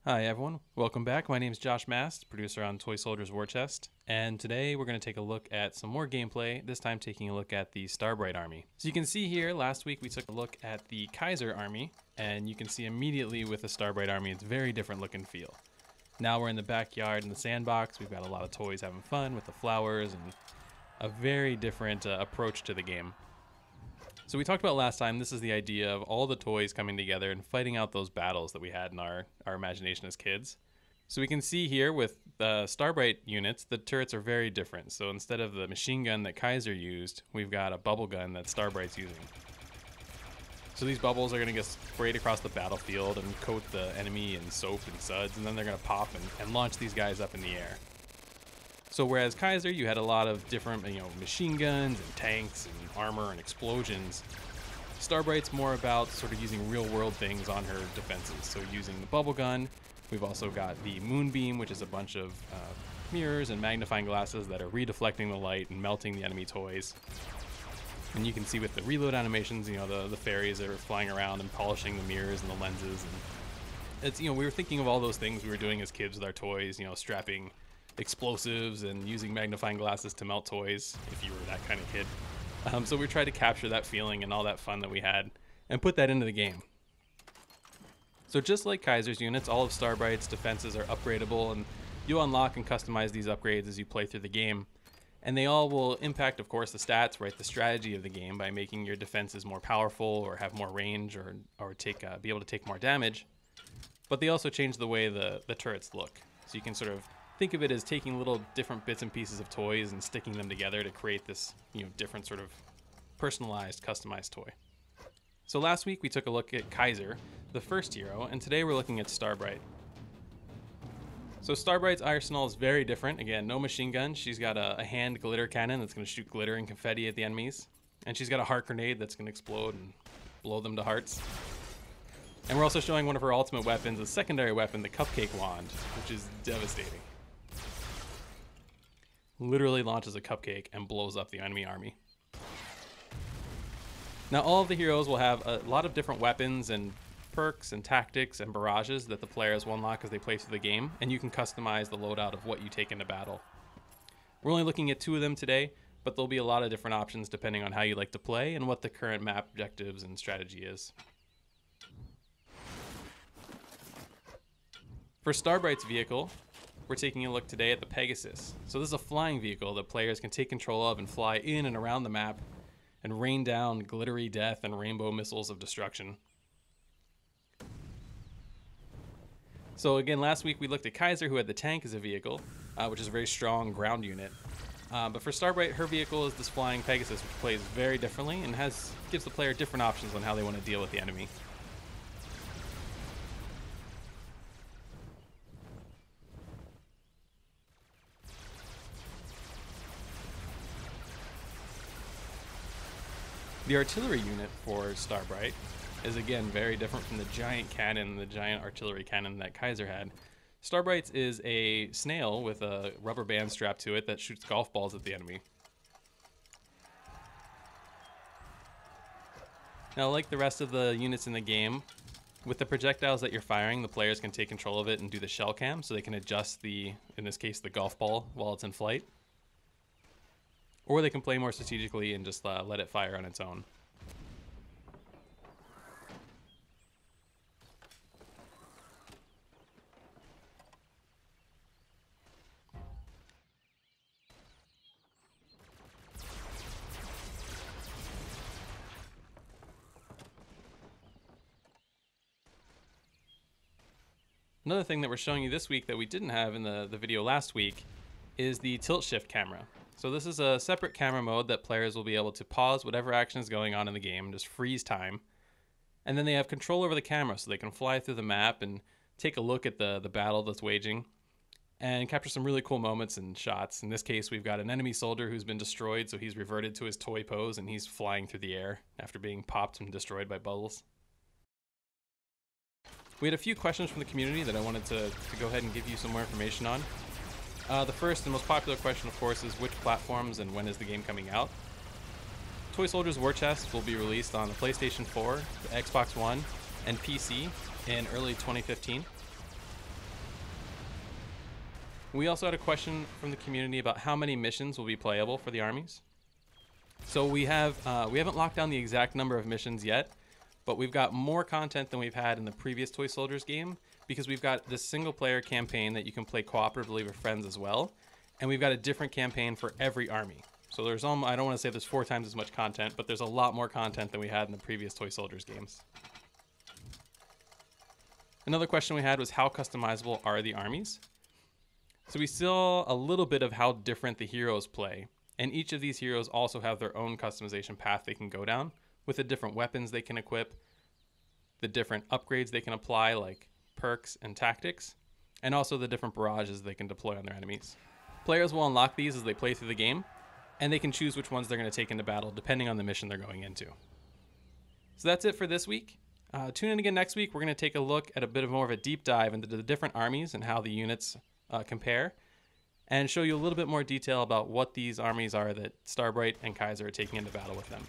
Hi everyone, welcome back. My name is Josh Mast, producer on Toy Soldiers War Chest, and today we're going to take a look at some more gameplay, this time taking a look at the Starbright army. So you can see here, last week we took a look at the Kaiser army, and you can see immediately with the Starbright army it's very different look and feel. Now we're in the backyard in the sandbox, we've got a lot of toys having fun with the flowers and a very different approach to the game. So we talked about last time, this is the idea of all the toys coming together and fighting out those battles that we had in our imagination as kids. So we can see here with the Starbright units, the turrets are very different. So instead of the machine gun that Kaiser used, we've got a bubble gun that Starbright's using. So these bubbles are going to get sprayed across the battlefield and coat the enemy in soap and suds, and then they're going to pop and launch these guys up in the air. So whereas Kaiser, you had a lot of different, machine guns and tanks and armor and explosions, Starbright's more about sort of using real-world things on her defenses. So using the bubble gun, we've also got the moonbeam, which is a bunch of mirrors and magnifying glasses that are redeflecting the light and melting the enemy toys. And you can see with the reload animations, the fairies that are flying around and polishing the mirrors and the lenses. And it's, we were thinking of all those things we were doing as kids with our toys, strapping explosives and using magnifying glasses to melt toys, if you were that kind of kid. So we tried to capture that feeling and all that fun that we had and put that into the game. So just like Kaiser's units, all of Starbright's defenses are upgradable, and you'll unlock and customize these upgrades as you play through the game. And they all will impact, of course, the stats, right? The strategy of the game by making your defenses more powerful or have more range or be able to take more damage. But they also change the way the turrets look. So you can sort of think of it as taking little different bits and pieces of toys and sticking them together to create this, different sort of personalized, customized toy. So last week we took a look at Kaiser, the first hero, and today we're looking at Starbright. So Starbright's arsenal is very different. Again, no machine gun. She's got a hand glitter cannon that's going to shoot glitter and confetti at the enemies. And she's got a heart grenade that's going to explode and blow them to hearts. And we're also showing one of her ultimate weapons, a secondary weapon, the cupcake wand, which is devastating. Literally launches a cupcake and blows up the enemy army. Now all of the heroes will have a lot of different weapons and perks and tactics and barrages that the players will unlock as they play through the game, and you can customize the loadout of what you take into battle. We're only looking at 2 of them today, but there'll be a lot of different options depending on how you like to play and what the current map objectives and strategy is. For Starbright's vehicle, we're taking a look today at the Pegasus. So this is a flying vehicle that players can take control of and fly in and around the map and rain down glittery death and rainbow missiles of destruction. So again, last week we looked at Kaiser, who had the tank as a vehicle, which is a very strong ground unit. But for Starbright, her vehicle is this flying Pegasus, which plays very differently and gives the player different options on how they want to deal with the enemy. The artillery unit for Starbright is again very different from the giant cannon, the giant artillery cannon that Kaiser had. Starbright's is a snail with a rubber band strapped to it that shoots golf balls at the enemy. Now, like the rest of the units in the game, with the projectiles that you're firing, the players can take control of it and do the shell cam, so they can adjust in this case, the golf ball while it's in flight. Or they can play more strategically and just let it fire on its own. Another thing that we're showing you this week that we didn't have in the video last week is the tilt shift camera. So this is a separate camera mode that players will be able to pause whatever action is going on in the game, just freeze time. And then they have control over the camera, so they can fly through the map and take a look at the battle that's waging and capture some really cool moments and shots. In this case, we've got an enemy soldier who's been destroyed, so he's reverted to his toy pose and he's flying through the air after being popped and destroyed by bubbles. We had a few questions from the community that I wanted to go ahead and give you some more information on. The first and most popular question, of course, is which platforms and when is the game coming out? Toy Soldiers War Chest will be released on the PlayStation 4, the Xbox One, and PC in early 2015. We also had a question from the community about how many missions will be playable for the armies. So we haven't locked down the exact number of missions yet, but we've got more content than we've had in the previous Toy Soldiers game because we've got this single player campaign that you can play cooperatively with friends as well. And we've got a different campaign for every army. So there's I don't want to say there's 4 times as much content, but there's a lot more content than we had in the previous Toy Soldiers games. Another question we had was how customizable are the armies? So we saw a little bit of how different the heroes play. And each of these heroes also have their own customization path they can go down with the different weapons they can equip, the different upgrades they can apply like perks and tactics, and also the different barrages they can deploy on their enemies. Players will unlock these as they play through the game, and they can choose which ones they're going to take into battle depending on the mission they're going into. So that's it for this week. Tune in again next week. We're going to take a look at a bit more of a deep dive into the different armies and how the units compare, and show you a little bit more detail about what these armies are that Starbright and Kaiser are taking into battle with them.